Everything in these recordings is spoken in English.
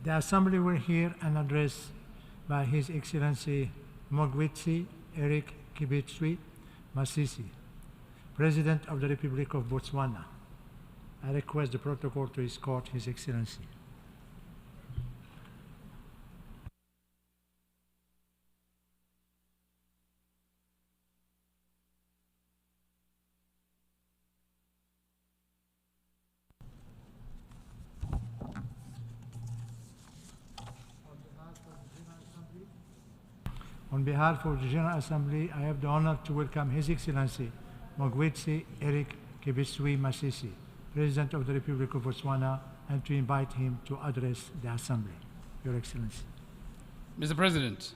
The Assembly will hear an address by His Excellency Mogwetsi Eric Kibitswi Masisi, President of the Republic of Botswana. I request the protocol to escort His Excellency. On behalf of the General Assembly, I have the honor to welcome His Excellency Mogwetsi Eric Kibitswi Masisi, President of the Republic of Botswana, and to invite him to address the Assembly. Your Excellency. Mr. President,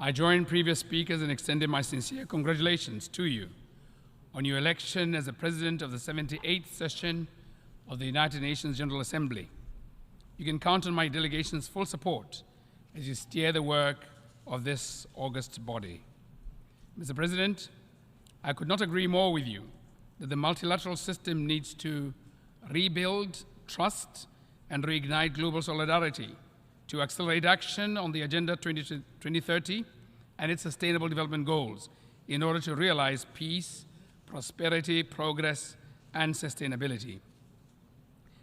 I join previous speakers in extending my sincere congratulations to you on your election as the President of the 78th session of the United Nations General Assembly. You can count on my delegation's full support as you steer the work of this august body. Mr. President, I could not agree more with you that the multilateral system needs to rebuild trust and reignite global solidarity to accelerate action on the Agenda 2030 and its Sustainable Development Goals in order to realize peace, prosperity, progress, and sustainability.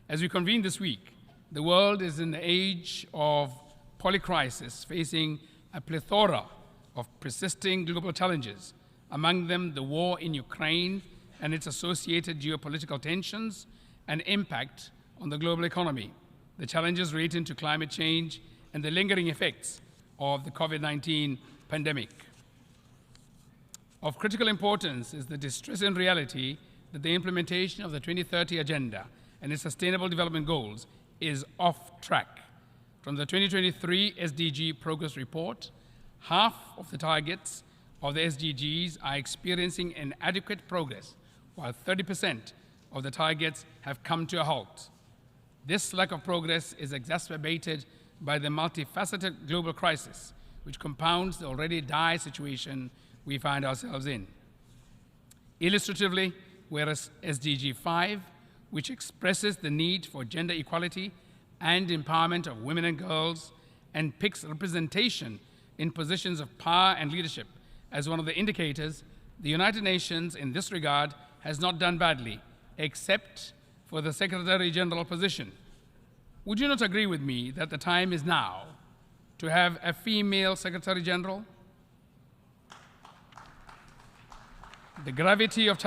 As we convene this week, the world is in the age of polycrisis, facing a plethora of persisting global challenges, among them the war in Ukraine and its associated geopolitical tensions and impact on the global economy, the challenges relating to climate change, and the lingering effects of the COVID-19 pandemic. Of critical importance is the distressing reality that the implementation of the 2030 Agenda and its Sustainable Development Goals is off track. From the 2023 SDG Progress Report, half of the targets of the SDGs are experiencing inadequate progress, while 30% of the targets have come to a halt. This lack of progress is exacerbated by the multifaceted global crisis, which compounds the already dire situation we find ourselves in. Illustratively, whereas SDG 5, which expresses the need for gender equality and empowerment of women and girls, and picks representation in positions of power and leadership as one of the indicators, the United Nations in this regard has not done badly, except for the Secretary General position. Would you not agree with me that the time is now to have a female Secretary General? The gravity of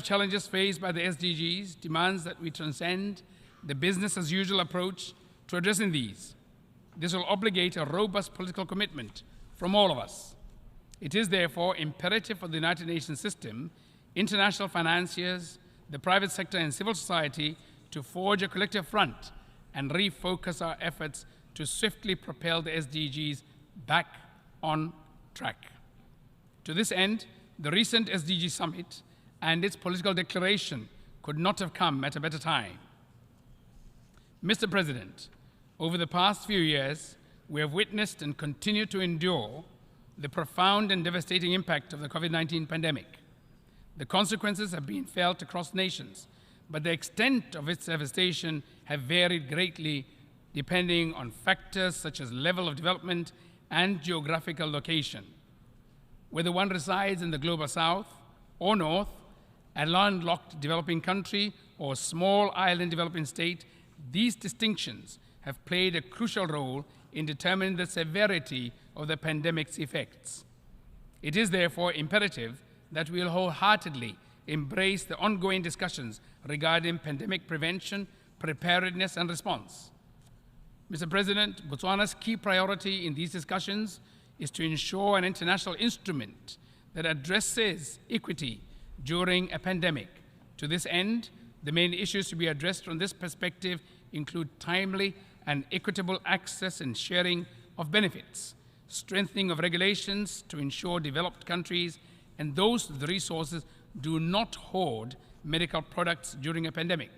challenges faced by the SDGs demands that we transcend the business-as-usual approach to addressing these. This will obligate a robust political commitment from all of us. It is therefore imperative for the United Nations system, international financiers, the private sector, and civil society to forge a collective front and refocus our efforts to swiftly propel the SDGs back on track. To this end, the recent SDG Summit and its political declaration could not have come at a better time. Mr. President, over the past few years, we have witnessed and continue to endure the profound and devastating impact of the COVID-19 pandemic. The consequences have been felt across nations, but the extent of its devastation have varied greatly depending on factors such as level of development and geographical location. Whether one resides in the global south or north, a landlocked developing country or small island developing state, these distinctions have played a crucial role in determining the severity of the pandemic's effects. It is therefore imperative that we will wholeheartedly embrace the ongoing discussions regarding pandemic prevention, preparedness, and response. Mr. President, Botswana's key priority in these discussions is to ensure an international instrument that addresses equity during a pandemic. To this end, the main issues to be addressed from this perspective include timely and equitable access and sharing of benefits, strengthening of regulations to ensure developed countries and those with the resources do not hoard medical products during a pandemic,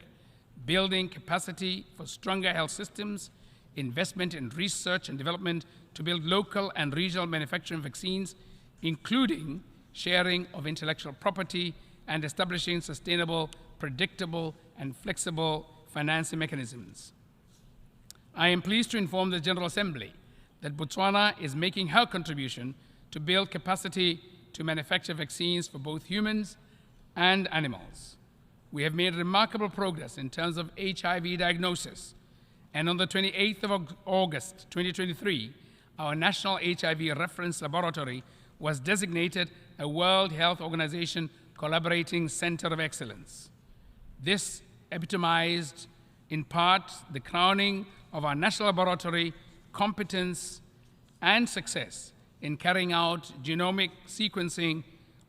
building capacity for stronger health systems, investment in research and development to build local and regional manufacturing vaccines, including sharing of intellectual property and establishing sustainable, predictable, and flexible financing mechanisms. I am pleased to inform the General Assembly that Botswana is making her contribution to build capacity to manufacture vaccines for both humans and animals. We have made remarkable progress in terms of HIV diagnosis, and on the 28th of August 2023, our National HIV Reference Laboratory was designated a World Health Organization Collaborating Center of Excellence. This epitomized, in part, the crowning of our national laboratory competence and success in carrying out genomic sequencing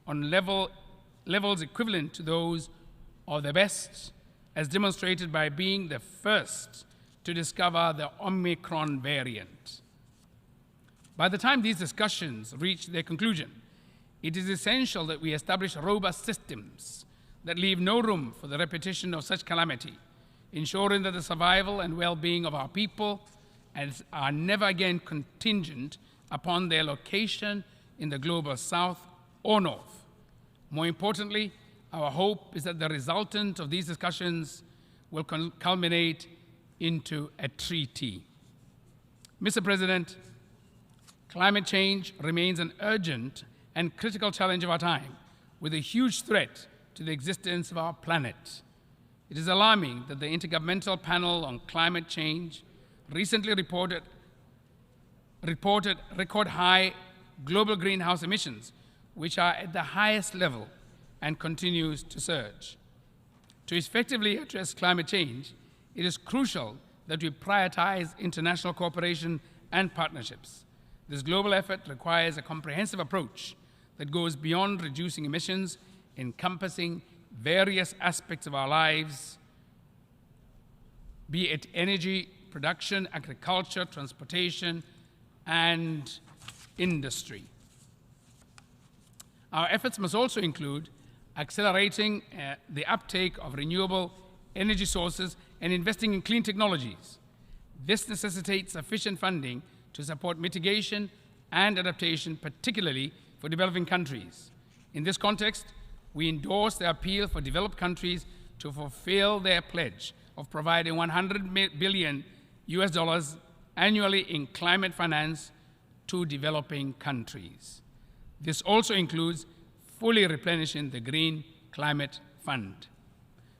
on levels equivalent to those of the best, as demonstrated by being the first to discover the Omicron variant. By the time these discussions reach their conclusion, it is essential that we establish robust systems that leave no room for the repetition of such calamity, ensuring that the survival and well-being of our people are never again contingent upon their location in the global south or north. More importantly, our hope is that the resultant of these discussions will culminate into a treaty. Mr. President, climate change remains an urgent and critical challenge of our time, with a huge threat to the existence of our planet. It is alarming that the Intergovernmental Panel on Climate Change recently reported record high global greenhouse emissions, which are at the highest level and continues to surge. To effectively address climate change, it is crucial that we prioritize international cooperation and partnerships. This global effort requires a comprehensive approach that goes beyond reducing emissions, encompassing various aspects of our lives, be it energy production, agriculture, transportation, and industry. Our efforts must also include accelerating the uptake of renewable energy sources and investing in clean technologies. This necessitates sufficient funding to support mitigation and adaptation, particularly for developing countries. In this context, we endorse the appeal for developed countries to fulfill their pledge of providing $100 billion annually in climate finance to developing countries. This also includes fully replenishing the Green Climate Fund.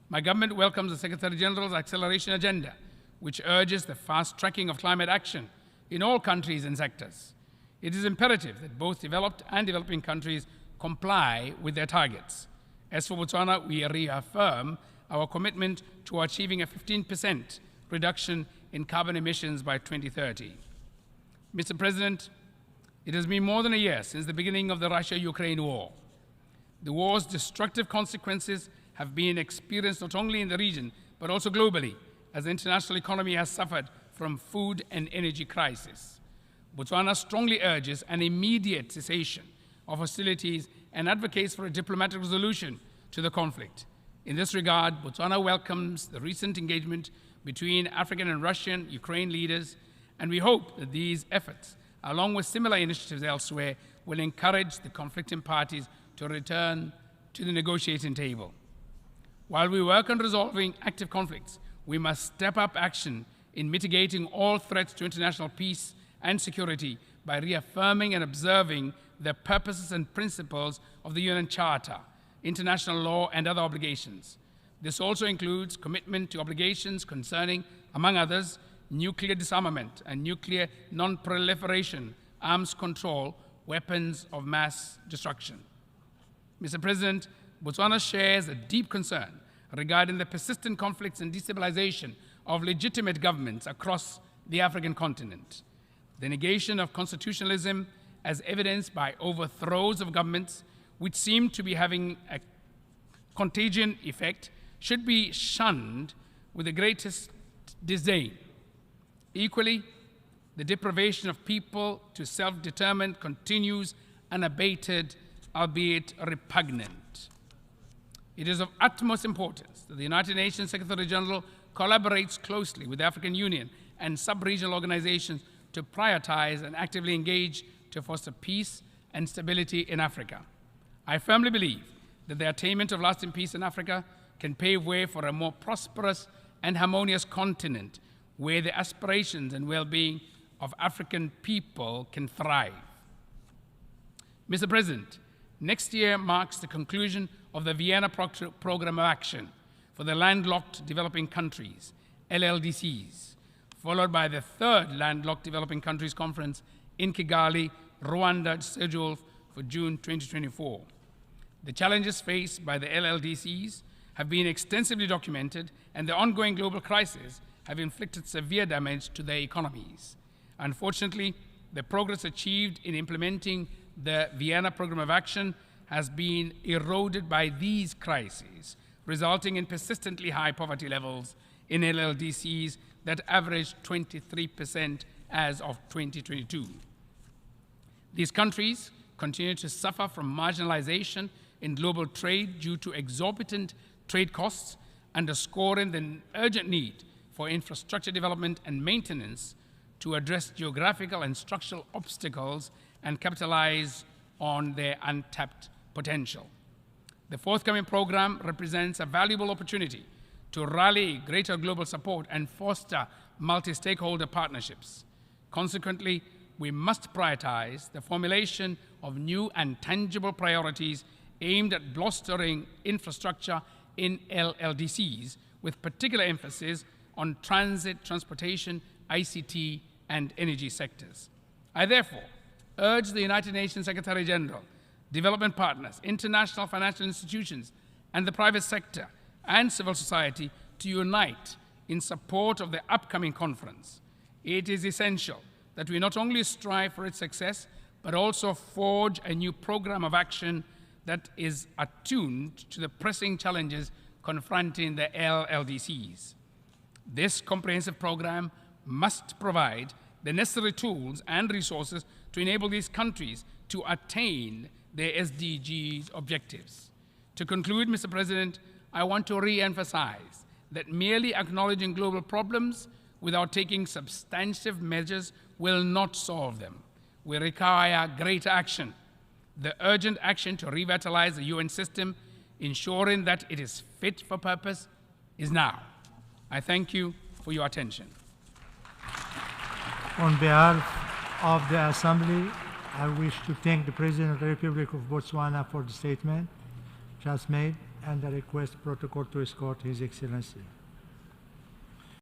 My government welcomes the Secretary General's acceleration agenda, which urges the fast tracking of climate action in all countries and sectors. It is imperative that both developed and developing countries comply with their targets. As for Botswana, we reaffirm our commitment to achieving a 15% reduction in carbon emissions by 2030. Mr. President, it has been more than a year since the beginning of the Russia-Ukraine war. The war's destructive consequences have been experienced not only in the region, but also globally, as the international economy has suffered from food and energy crisis. Botswana strongly urges an immediate cessation of hostilities and advocates for a diplomatic resolution to the conflict. In this regard, Botswana welcomes the recent engagement between African and Russian Ukraine leaders, and we hope that these efforts, along with similar initiatives elsewhere, will encourage the conflicting parties to return to the negotiating table. While we work on resolving active conflicts, we must step up action in mitigating all threats to international peace and security by reaffirming and observing the purposes and principles of the UN Charter, international law, and other obligations. This also includes commitment to obligations concerning, among others, nuclear disarmament and nuclear non-proliferation, arms control, weapons of mass destruction. Mr. President, Botswana shares a deep concern regarding the persistent conflicts and destabilization of legitimate governments across the African continent. The negation of constitutionalism, as evidenced by overthrows of governments, which seem to be having a contagion effect, should be shunned with the greatest disdain. Equally, the deprivation of people to self-determine continues unabated, albeit repugnant. It is of utmost importance that the United Nations Secretary General collaborates closely with the African Union and sub-regional organizations to prioritize and actively engage to foster peace and stability in Africa. I firmly believe that the attainment of lasting peace in Africa can pave way for a more prosperous and harmonious continent where the aspirations and well-being of African people can thrive. Mr. President, next year marks the conclusion of the Vienna Programme of Action for the Landlocked Developing Countries, LLDCs, followed by the third Landlocked Developing Countries Conference in Kigali, Rwanda, scheduled for June 2024. The challenges faced by the LLDCs have been extensively documented, and the ongoing global crisis have inflicted severe damage to their economies. Unfortunately, the progress achieved in implementing the Vienna Programme of Action has been eroded by these crises, resulting in persistently high poverty levels in LLDCs that averaged 23% as of 2022. These countries continue to suffer from marginalization in global trade due to exorbitant trade costs, underscoring the urgent need for infrastructure development and maintenance to address geographical and structural obstacles and capitalize on their untapped potential. The forthcoming program represents a valuable opportunity to rally greater global support and foster multi-stakeholder partnerships. Consequently, we must prioritize the formulation of new and tangible priorities aimed at bolstering infrastructure in LLDCs, with particular emphasis on transit, transportation, ICT, and energy sectors. I therefore urge the United Nations Secretary General, development partners, international financial institutions, and the private sector and civil society to unite in support of the upcoming conference. It is essential that we not only strive for its success, but also forge a new program of action that is attuned to the pressing challenges confronting the LLDCs. This comprehensive program must provide the necessary tools and resources to enable these countries to attain their SDGs objectives. To conclude, Mr. President, I want to re-emphasize that merely acknowledging global problems without taking substantive measures will not solve them. We require greater action. The urgent action to revitalize the UN system, ensuring that it is fit for purpose, is now. I thank you for your attention. On behalf of the Assembly, I wish to thank the President of the Republic of Botswana for the statement just made and the request protocol to escort His Excellency.